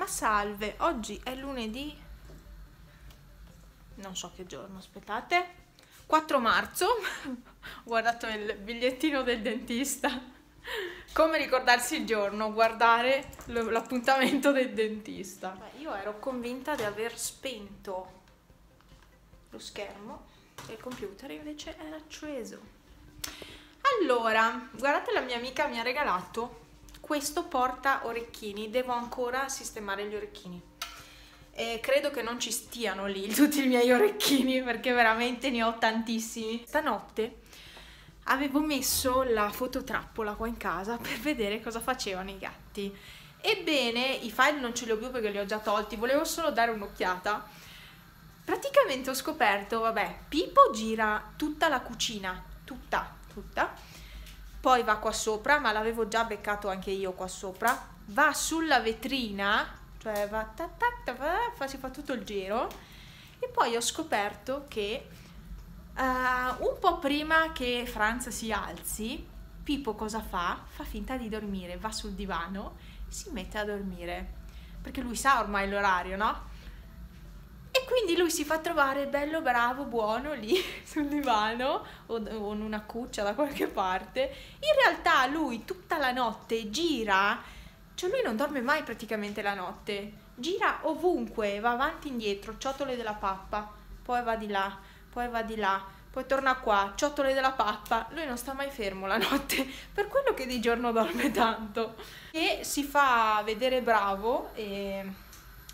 Salve, oggi è lunedì, non so che giorno, aspettate, 4 marzo, ho guardato il bigliettino del dentista, come ricordarsi il giorno, guardare l'appuntamento del dentista. Io ero convinta di aver spento lo schermo e il computer invece era acceso. Allora, guardate, la mia amica mi ha regalato questo porta orecchini, devo ancora sistemare gli orecchini e credo che non ci stiano lì tutti i miei orecchini perché veramente ne ho tantissimi. Stanotte avevo messo la fototrappola qua in casa per vedere cosa facevano i gatti. Ebbene, i file non ce li ho più perché li ho già tolti, volevo solo dare un'occhiata. Praticamente ho scoperto, vabbè, Pippo gira tutta la cucina, tutta. Poi va qua sopra, ma l'avevo già beccato anche io qua sopra, va sulla vetrina, cioè va si fa tutto il giro, e poi ho scoperto che un po' prima che Franz si alzi, Pippo cosa fa? Fa finta di dormire, va sul divano e si mette a dormire, perché lui sa ormai l'orario, no? E quindi lui si fa trovare bello bravo, buono lì sul divano o in una cuccia da qualche parte. In realtà lui tutta la notte gira, cioè lui non dorme mai praticamente la notte, gira ovunque, va avanti e indietro, ciotole della pappa, poi va di là, poi va di là, poi torna qua, ciotole della pappa. Lui non sta mai fermo la notte, per quello che di giorno dorme tanto. E si fa vedere bravo e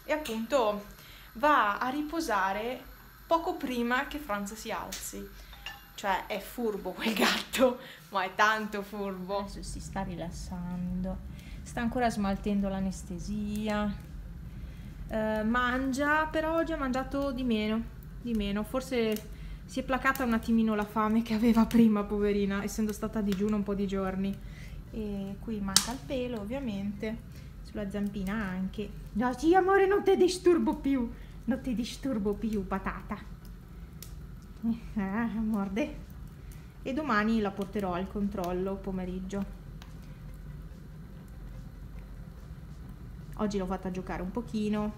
appunto va a riposare poco prima che Franz si alzi. Cioè è furbo quel gatto, ma è tanto furbo. Adesso si sta rilassando, sta ancora smaltendo l'anestesia, mangia, però oggi ha mangiato di meno, forse si è placata un attimino la fame che aveva prima, poverina, essendo stata a digiuno un po' di giorni. E qui manca il pelo, ovviamente, sulla zampina anche. No, sì amore, non ti disturbo più, patata. Morde. E domani la porterò al controllo pomeriggio. Oggi l'ho fatta giocare un pochino,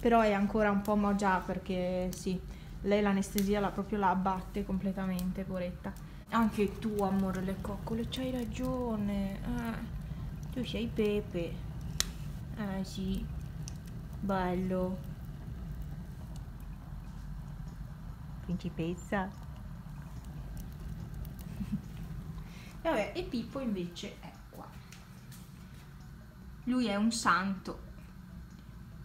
però è ancora un po' mogià perché sì, lei l'anestesia proprio la abbatte completamente, poretta. Anche tu, amore, le coccole, c'hai ragione. Tu sei Pepe. Sì, bello. Principessa. Vabbè, e Pippo invece è qua. Lui è un santo.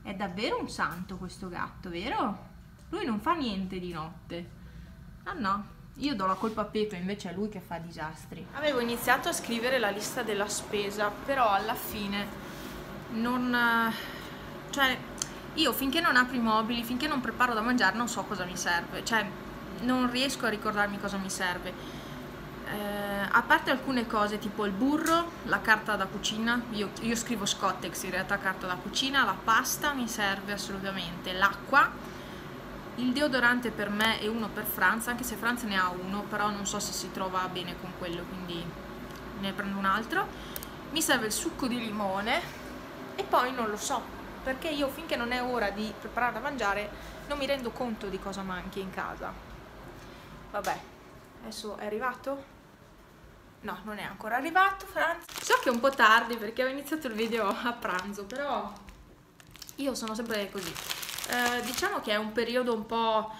È davvero un santo questo gatto, vero? Lui non fa niente di notte. Ah no, io do la colpa a Pepe, invece è lui che fa disastri. Avevo iniziato a scrivere la lista della spesa, però alla fine non... cioè, io finché non apro i mobili, finché non preparo da mangiare, non so cosa mi serve. Cioè, non riesco a ricordarmi cosa mi serve. A parte alcune cose tipo il burro, la carta da cucina, io scrivo Scottex, in realtà carta da cucina, la pasta mi serve assolutamente, l'acqua, il deodorante per me e uno per Franz, anche se Franz ne ha uno, però non so se si trova bene con quello, quindi ne prendo un altro. Mi serve il succo di limone e poi non lo so, perché io finché non è ora di preparare da mangiare non mi rendo conto di cosa manchi in casa. Vabbè, adesso è arrivato? No, non è ancora arrivato, Franz. So che è un po' tardi perché ho iniziato il video a pranzo, però io sono sempre così. Diciamo che è un periodo un po'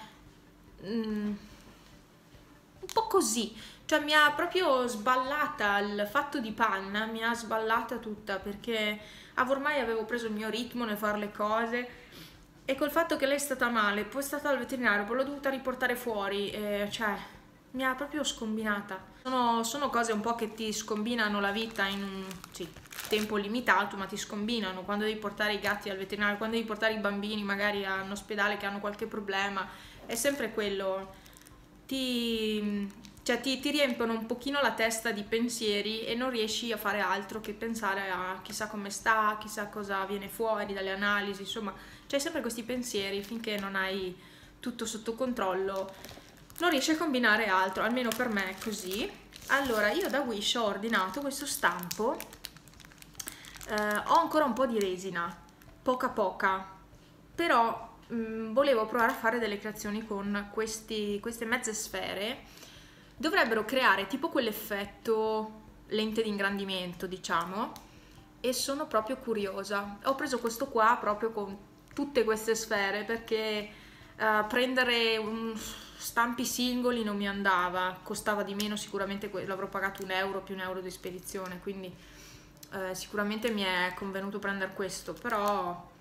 così. Cioè mi ha proprio sballata il fatto di Panna, mi ha sballata tutta perché ormai avevo preso il mio ritmo nel fare le cose e col fatto che lei è stata male, poi è stata al veterinario, poi l'ho dovuta riportare fuori, cioè mi ha proprio scombinata. Sono cose un po' che ti scombinano la vita in un tempo limitato, ma ti scombinano quando devi portare i gatti al veterinario, quando devi portare i bambini magari all'ospedale che hanno qualche problema, è sempre quello, ti riempiono un pochino la testa di pensieri e non riesci a fare altro che pensare a chissà come sta, chissà cosa viene fuori dalle analisi, insomma, c'hai sempre questi pensieri finché non hai tutto sotto controllo. Non riesce a combinare altro, almeno per me è così. Allora, io da Wish ho ordinato questo stampo, ho ancora un po' di resina, poca, però volevo provare a fare delle creazioni con queste mezze sfere. Dovrebbero creare tipo quell'effetto lente di ingrandimento, diciamo, e sono proprio curiosa. Ho preso questo qua proprio con tutte queste sfere perché prendere stampi singoli non mi andava, costava di meno sicuramente, l'avrò pagato €1 più €1 di spedizione, quindi sicuramente mi è convenuto prendere questo, però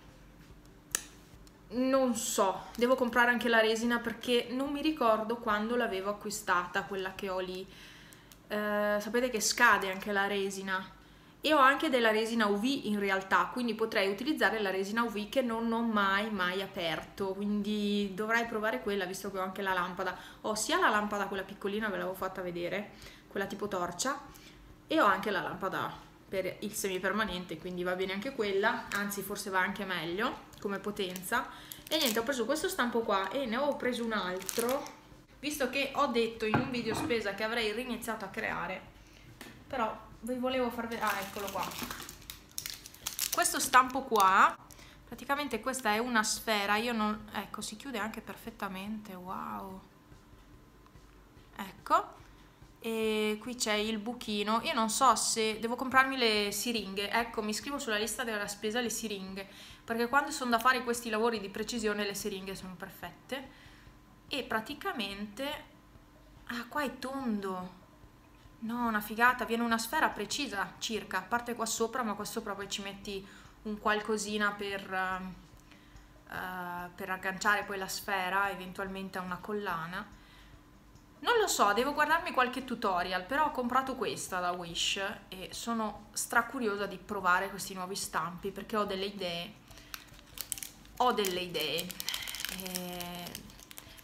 non so, devo comprare anche la resina perché non mi ricordo quando l'avevo acquistata, quella che ho lì. Sapete che scade anche la resina e ho anche della resina UV in realtà, quindi potrei utilizzare la resina UV che non ho mai aperto, quindi dovrei provare quella visto che ho anche la lampada. Ho sia la lampada quella piccolina, ve l'avevo fatta vedere, quella tipo torcia, e ho anche la lampada per il semipermanente, quindi va bene anche quella, anzi forse va anche meglio come potenza. E niente, ho preso questo stampo qua e ne ho preso un altro, visto che ho detto in un video spesa che avrei riniziato a creare, però vi volevo far vedere. Ah, eccolo qua, questo stampo qua, praticamente questa è una sfera, io non, ecco, si chiude anche perfettamente, wow, ecco. E qui c'è il buchino, io non so se devo comprarmi le siringhe, ecco, mi scrivo sulla lista della spesa le siringhe, perché quando sono da fare questi lavori di precisione le siringhe sono perfette. E praticamente, ah, qua è tondo, no, una figata, viene una sfera precisa circa, a parte qua sopra, ma qua sopra poi ci metti un qualcosina per agganciare poi la sfera, eventualmente a una collana. Non lo so, devo guardarmi qualche tutorial, però ho comprato questa da Wish e sono stracuriosa di provare questi nuovi stampi perché ho delle idee.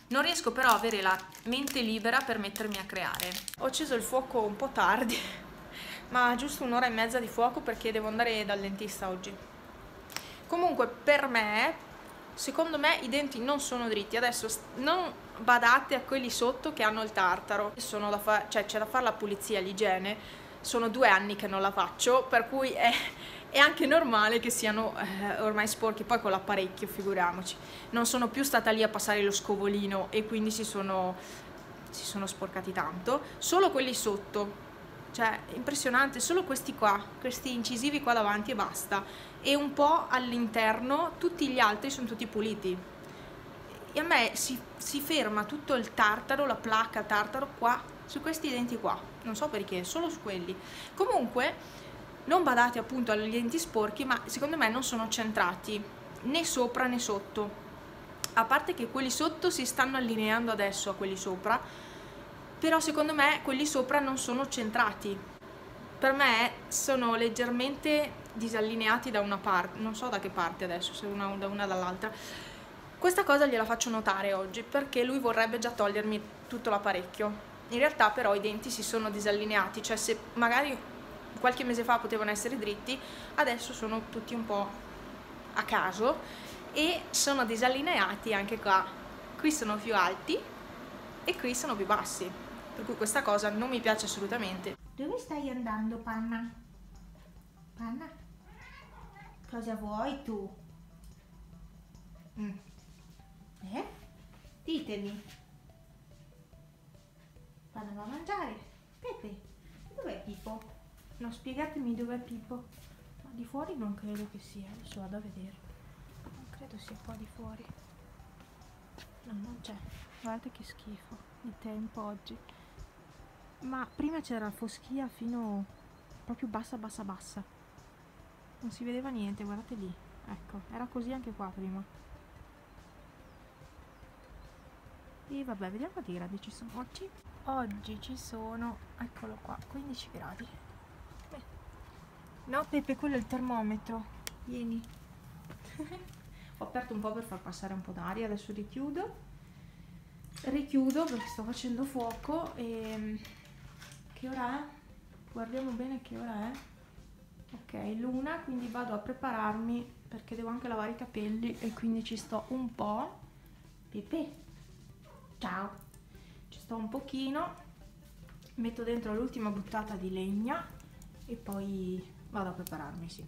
Non riesco però a avere la mente libera per mettermi a creare. Ho acceso il fuoco un po' tardi, ma giusto un'ora e mezza di fuoco perché devo andare dal dentista oggi. Comunque per me, secondo me i denti non sono dritti. Adesso non badate a quelli sotto che hanno il tartaro, sono da cioè c'è da fare la pulizia, l'igiene, sono 2 anni che non la faccio, per cui è anche normale che siano ormai sporchi, poi con l'apparecchio figuriamoci, non sono più stata lì a passare lo scovolino e quindi si sono sporcati tanto, solo quelli sotto, cioè impressionante, solo questi qua, questi incisivi qua davanti e basta, e un po' all'interno, tutti gli altri sono tutti puliti. E a me si ferma tutto il tartaro, la placca tartaro qua, su questi denti qua, non so perché, solo su quelli. Comunque non badate appunto agli denti sporchi, ma secondo me non sono centrati né sopra né sotto, a parte che quelli sotto si stanno allineando adesso a quelli sopra, però secondo me quelli sopra non sono centrati, per me sono leggermente disallineati da una parte, non so da che parte adesso, se da una dall'altra. Questa cosa gliela faccio notare oggi perché lui vorrebbe già togliermi tutto l'apparecchio. In realtà però i denti si sono disallineati, cioè se magari qualche mese fa potevano essere dritti, adesso sono tutti un po' a caso e sono disallineati anche qua. Qui sono più alti e qui sono più bassi, per cui questa cosa non mi piace assolutamente. Dove stai andando, Panna? Panna? Cosa vuoi tu? Ditemi. Panna va a mangiare. Pepe, dov'è Pippo? No, spiegatemi dov'è Pippo. Ma di fuori non credo che sia, adesso vado a vedere. Non credo sia qua di fuori. No, non c'è. Guardate che schifo il tempo oggi. Ma prima c'era foschia fino proprio bassa. Non si vedeva niente, guardate lì. Ecco, era così anche qua prima. E vabbè, vediamo quanti gradi ci sono oggi. Oggi ci sono, eccolo qua, 15 gradi. Beh. No Pepe, quello è il termometro. Vieni. Ho aperto un po' per far passare un po' d'aria, adesso richiudo perché sto facendo fuoco. E che ora è? Guardiamo bene che ora è. Ok, l'1, quindi vado a prepararmi perché devo anche lavare i capelli e quindi ci sto un po'. Pepe, ciao, ci sto un pochino, metto dentro l'ultima buttata di legna e poi vado a prepararmi, sì.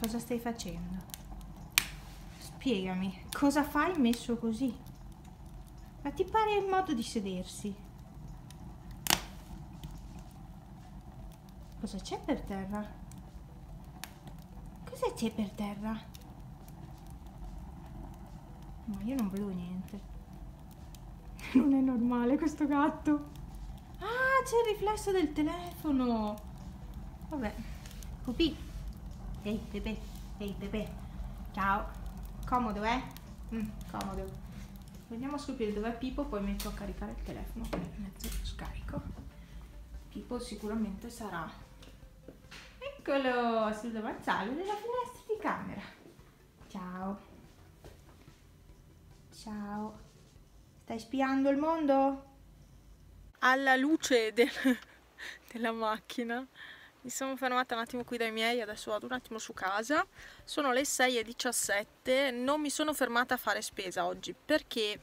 Cosa stai facendo? Spiegami, cosa fai messo così? Ma ti pare il modo di sedersi? Cosa c'è per terra? Cosa c'è per terra? Ma io non vedo niente. Non è normale questo gatto. Ah, c'è il riflesso del telefono. Vabbè. Pupi. Ehi, Pepe. Ehi, Pepe. Ciao. Comodo, eh? Comodo. Andiamo a scoprire dov'è Pipo, poi metto a caricare il telefono. Mezzo scarico. Pipo sicuramente sarà. Eccolo, sul davanzale della finestra di camera. Ciao. Ciao. Stai spiando il mondo? Alla luce della macchina mi sono fermata un attimo qui dai miei, adesso vado un attimo su casa. Sono le 6:17, non mi sono fermata a fare spesa oggi perché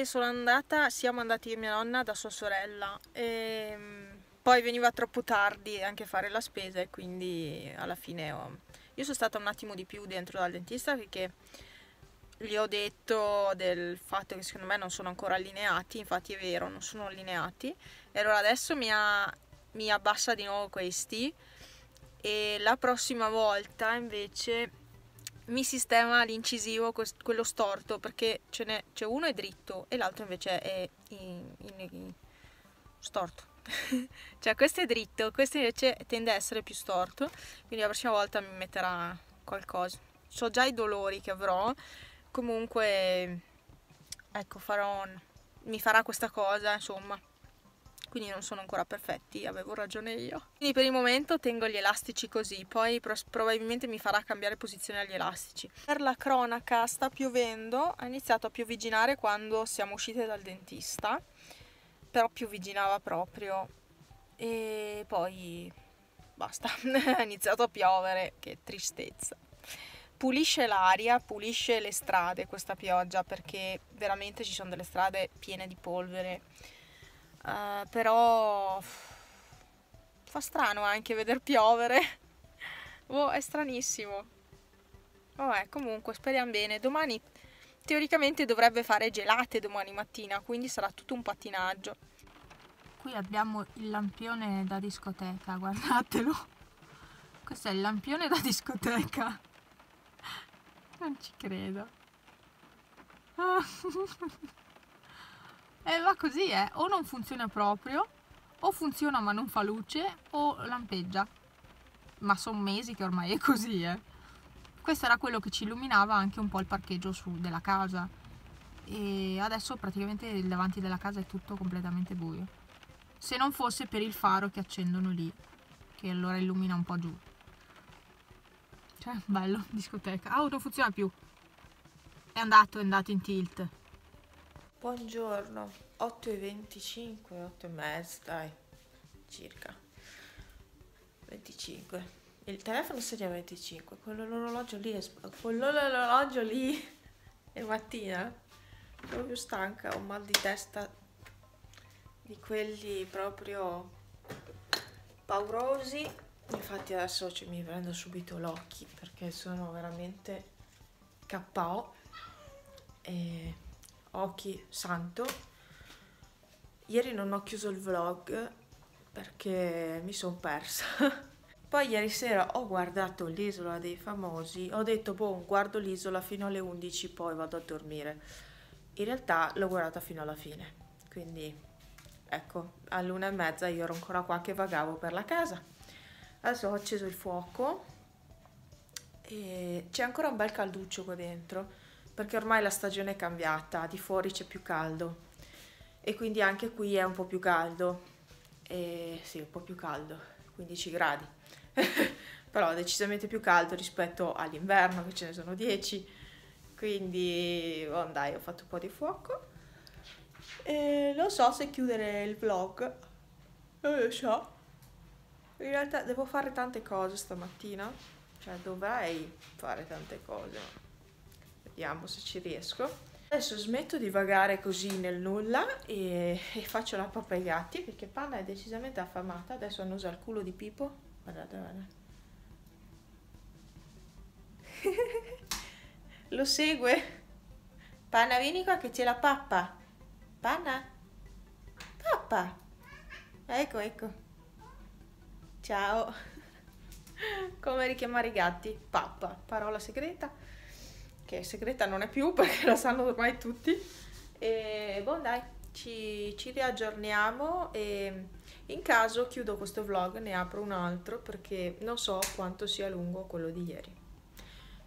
siamo andati io e mia nonna da sua sorella e poi veniva troppo tardi anche fare la spesa e quindi alla fine io sono stata un attimo di più dentro dal dentista perché gli ho detto del fatto che secondo me non sono ancora allineati, infatti è vero, non sono allineati, e allora adesso mi abbassa di nuovo questi e la prossima volta invece mi sistema l'incisivo, quello storto, perché c'è uno è dritto e l'altro invece è storto. Cioè questo è dritto, questo invece tende a essere più storto, quindi la prossima volta mi metterà qualcosa. So già i dolori che avrò. Comunque, ecco, mi farà questa cosa, insomma. Quindi non sono ancora perfetti, avevo ragione io. Quindi per il momento tengo gli elastici così, poi probabilmente mi farà cambiare posizione agli elastici. Per la cronaca sta piovendo, ha iniziato a piovigginare quando siamo uscite dal dentista, però piovigginava proprio e poi basta, è iniziato a piovere, che tristezza. Pulisce l'aria, pulisce le strade questa pioggia perché veramente ci sono delle strade piene di polvere, però fa strano anche veder piovere. Oh, è stranissimo. Vabbè, comunque speriamo bene. Domani teoricamente dovrebbe fare gelate domani mattina, quindi sarà tutto un pattinaggio. Qui abbiamo il lampione da discoteca, guardatelo. Questo è il lampione da discoteca. Non ci credo. E va così, o non funziona proprio, o funziona ma non fa luce, o lampeggia. Ma sono mesi che ormai è così, Questo era quello che ci illuminava anche un po' il parcheggio della casa. E adesso praticamente il davanti della casa è tutto completamente buio. Se non fosse per il faro che accendono lì, che allora illumina un po' giù. Cioè, bello, discoteca. Ah, non funziona più. È andato in tilt. Buongiorno, 8:25, 8:30, dai, circa 25. Il telefono segna 25, quell'orologio lì è mattina, proprio stanca, ho mal di testa di quelli proprio paurosi. Infatti adesso mi prendo subito l'occhi perché sono veramente KO. E occhi santo. Ieri non ho chiuso il vlog perché mi sono persa. Poi ieri sera ho guardato l'Isola dei Famosi, ho detto boh, guardo l'isola fino alle 11 poi vado a dormire. In realtà l'ho guardata fino alla fine, quindi ecco, all'1:30 io ero ancora qua che vagavo per la casa. Adesso ho acceso il fuoco e c'è ancora un bel calduccio qua dentro perché ormai la stagione è cambiata, di fuori c'è più caldo e quindi anche qui è un po' più caldo, sì, un po' più caldo, 15 gradi, però decisamente più caldo rispetto all'inverno che ce ne sono 10, quindi oh, dai, ho fatto un po' di fuoco e non so se chiudere il vlog, non lo so, in realtà devo fare tante cose stamattina, cioè dovrei fare tante cose, vediamo se ci riesco. Adesso smetto di vagare così nel nulla e faccio la pappa ai gatti perché Panda è decisamente affamata. Adesso annusa il culo di Pipo. guardate, guardate. Lo segue. Panna, vieni qua che c'è la pappa. Panna? Pappa. Ecco, ecco. Ciao. Come richiamare i gatti? Pappa, parola segreta. Che segreta non è più perché la sanno ormai tutti. E boh, dai, ci riaggiorniamo e in caso chiudo questo vlog, ne apro un altro perché non so quanto sia lungo quello di ieri.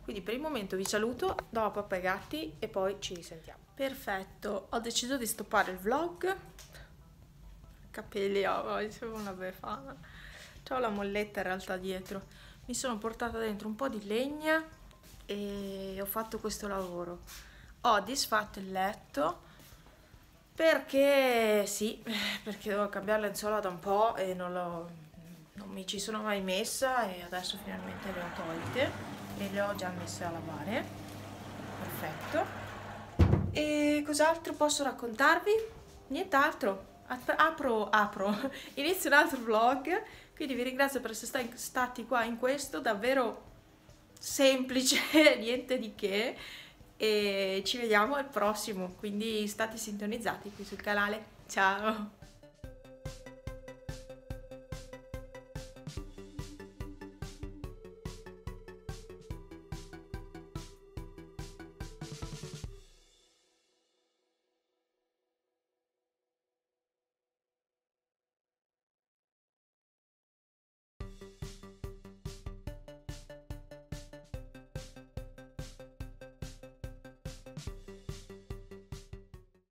Quindi per il momento vi saluto, do a papà e gatti e poi ci risentiamo. Perfetto, ho deciso di stoppare il vlog. Capelli, sono una befana. C'ho la molletta in realtà dietro. Mi sono portata dentro un po' di legna e ho fatto questo lavoro. Ho disfatto il letto perché sì, perché devo cambiare lenzuola da un po' e non mi ci sono mai messa e adesso finalmente le ho tolte e le ho già messe a lavare. Perfetto. E cos'altro posso raccontarvi? Nient'altro. Inizio un altro vlog, quindi vi ringrazio per essere stati qua in questo, davvero semplice, niente di che, e ci vediamo al prossimo, quindi state sintonizzati qui sul canale. Ciao!